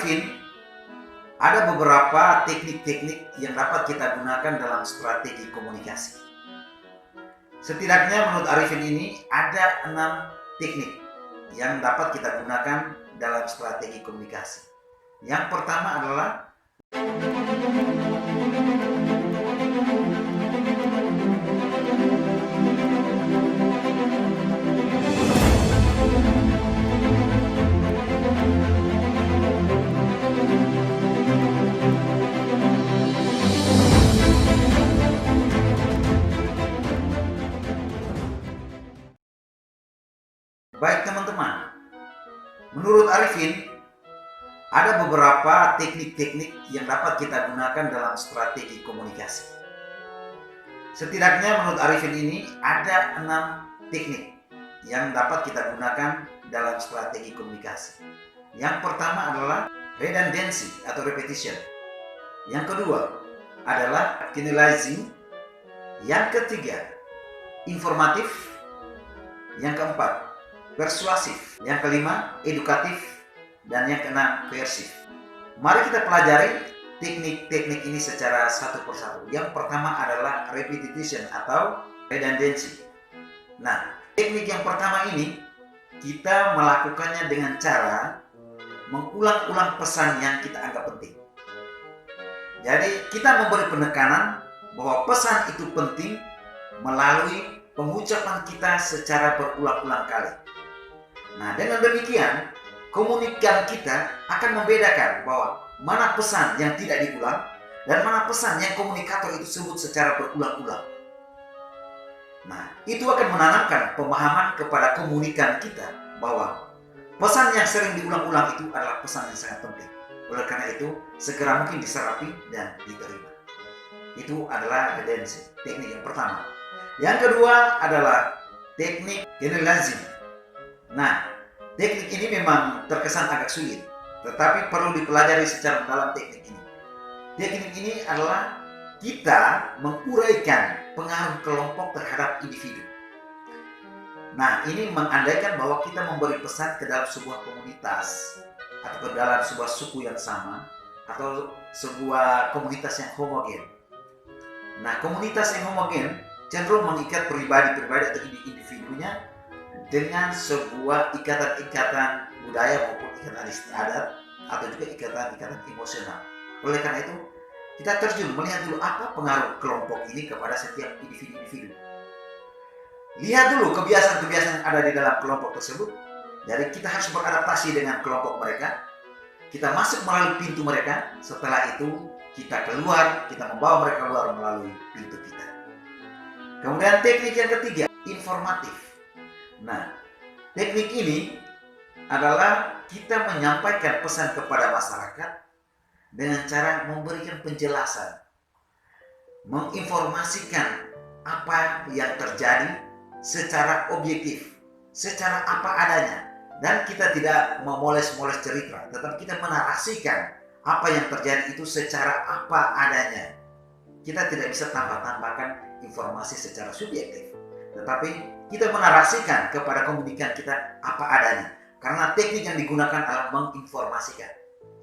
Arifin, ada beberapa teknik-teknik yang dapat kita gunakan dalam strategi komunikasi. Setidaknya menurut Arifin ini ada 6 teknik yang dapat kita gunakan dalam strategi komunikasi. Yang pertama adalah baik teman-teman, menurut Arifin ada beberapa teknik-teknik yang dapat kita gunakan dalam strategi komunikasi. Setidaknya menurut Arifin ini ada 6 teknik yang dapat kita gunakan dalam strategi komunikasi. Yang pertama adalah redundancy atau repetition. Yang kedua adalah generalizing. Yang ketiga informatif. Yang keempat persuasif. Yang kelima edukatif. Dan yang keenam coercive. Mari kita pelajari teknik-teknik ini secara satu persatu. Yang pertama adalah repetition atau redundancy. Nah, teknik yang pertama ini kita melakukannya dengan cara mengulang-ulang pesan yang kita anggap penting. Jadi kita memberi penekanan bahwa pesan itu penting melalui pengucapan kita secara berulang-ulang kali. Nah, dengan demikian komunikan kita akan membedakan bahwa mana pesan yang tidak diulang dan mana pesan yang komunikator itu sebut secara berulang-ulang. Nah, itu akan menanamkan pemahaman kepada komunikan kita bahwa pesan yang sering diulang-ulang itu adalah pesan yang sangat penting. Oleh karena itu, segera mungkin diserapi dan diterima. Itu adalah redundancy, teknik yang pertama. Yang kedua adalah teknik generalizing. Nah, teknik ini memang terkesan agak sulit, tetapi perlu dipelajari secara mendalam teknik ini. Teknik ini adalah kita menguraikan pengaruh kelompok terhadap individu. Nah, ini mengandaikan bahwa kita memberi pesan ke dalam sebuah komunitas atau ke dalam sebuah suku yang sama atau sebuah komunitas yang homogen. Nah, komunitas yang homogen cenderung mengikat pribadi-pribadi atau individunya dengan sebuah ikatan-ikatan budaya maupun ikatan istiadat atau juga ikatan-ikatan emosional. Oleh karena itu, kita terjun melihat dulu apa pengaruh kelompok ini kepada setiap individu-individu. Lihat dulu kebiasaan-kebiasaan yang ada di dalam kelompok tersebut. Jadi kita harus beradaptasi dengan kelompok mereka. Kita masuk melalui pintu mereka. Setelah itu kita keluar, kita membawa mereka keluar melalui pintu kita. Kemudian teknik yang ketiga, informatif. Nah, teknik ini adalah kita menyampaikan pesan kepada masyarakat dengan cara memberikan penjelasan, menginformasikan apa yang terjadi secara objektif, secara apa adanya, dan kita tidak memoles-moles cerita, tetapi kita menarasikan apa yang terjadi itu secara apa adanya. Kita tidak bisa tambah-tambahkan informasi secara subjektif, tetapi kita menarasikan kepada komunikan kita apa adanya, karena teknik yang digunakan adalah menginformasikan.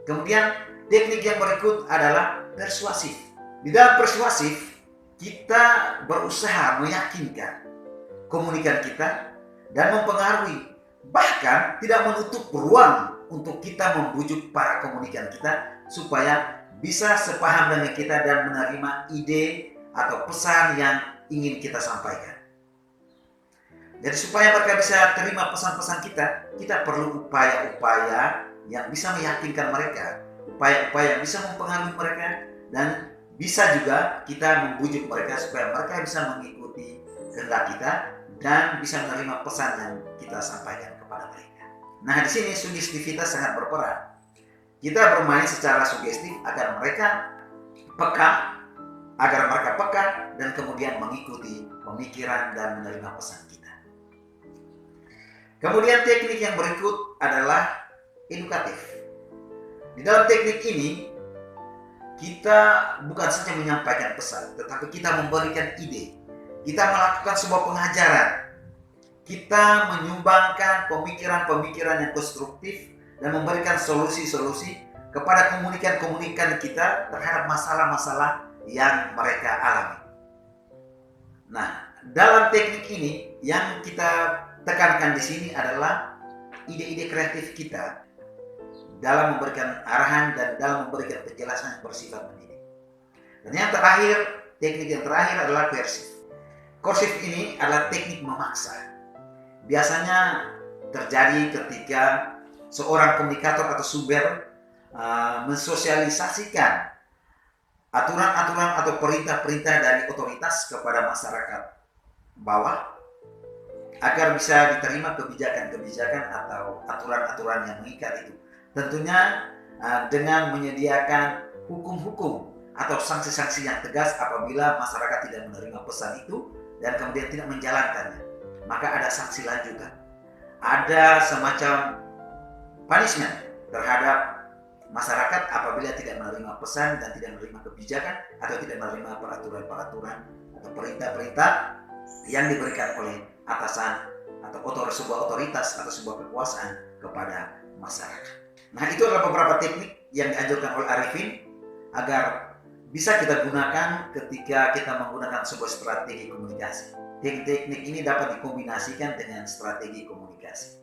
Kemudian teknik yang berikut adalah persuasif. Di dalam persuasif, kita berusaha meyakinkan komunikan kita dan mempengaruhi, bahkan tidak menutup ruang untuk kita membujuk para komunikan kita supaya bisa sepaham dengan kita dan menerima ide atau pesan yang ingin kita sampaikan. Jadi supaya mereka bisa terima pesan-pesan kita perlu upaya-upaya yang bisa meyakinkan mereka, upaya-upaya yang bisa mempengaruhi mereka, dan bisa juga kita membujuk mereka supaya mereka bisa mengikuti kehendak kita dan bisa menerima pesan yang kita sampaikan kepada mereka. Nah, di sini sugestivitas sangat berperan. Kita bermain secara sugestif agar mereka peka dan kemudian mengikuti pemikiran dan menerima pesan kita. Kemudian teknik yang berikut adalah edukatif. Di dalam teknik ini kita bukan saja menyampaikan pesan, tetapi kita memberikan ide. Kita melakukan sebuah pengajaran. Kita menyumbangkan pemikiran-pemikiran yang konstruktif dan memberikan solusi-solusi kepada komunikan-komunikan kita terhadap masalah-masalah yang mereka alami. Nah, dalam teknik ini yang kita tekankan di sini adalah ide-ide kreatif kita dalam memberikan arahan dan dalam memberikan penjelasan yang bersifat mendidik. Dan yang terakhir, teknik yang terakhir adalah koersif. Koersif ini adalah teknik memaksa. Biasanya terjadi ketika seorang komunikator atau sumber mensosialisasikan aturan-aturan atau perintah-perintah dari otoritas kepada masyarakat bawah agar bisa diterima kebijakan-kebijakan atau aturan-aturan yang mengikat itu. Tentunya dengan menyediakan hukum-hukum atau sanksi-sanksi yang tegas apabila masyarakat tidak menerima pesan itu dan kemudian tidak menjalankannya. Maka ada sanksi lanjutan. Ada semacam punishment terhadap masyarakat apabila tidak menerima pesan dan tidak menerima kebijakan atau tidak menerima peraturan-peraturan atau perintah-perintah yang diberikan oleh atasan atau sebuah otoritas atau sebuah kekuasaan kepada masyarakat. Nah, itu adalah beberapa teknik yang dianjurkan oleh Arifin agar bisa kita gunakan ketika kita menggunakan sebuah strategi komunikasi. Teknik-teknik ini dapat dikombinasikan dengan strategi komunikasi.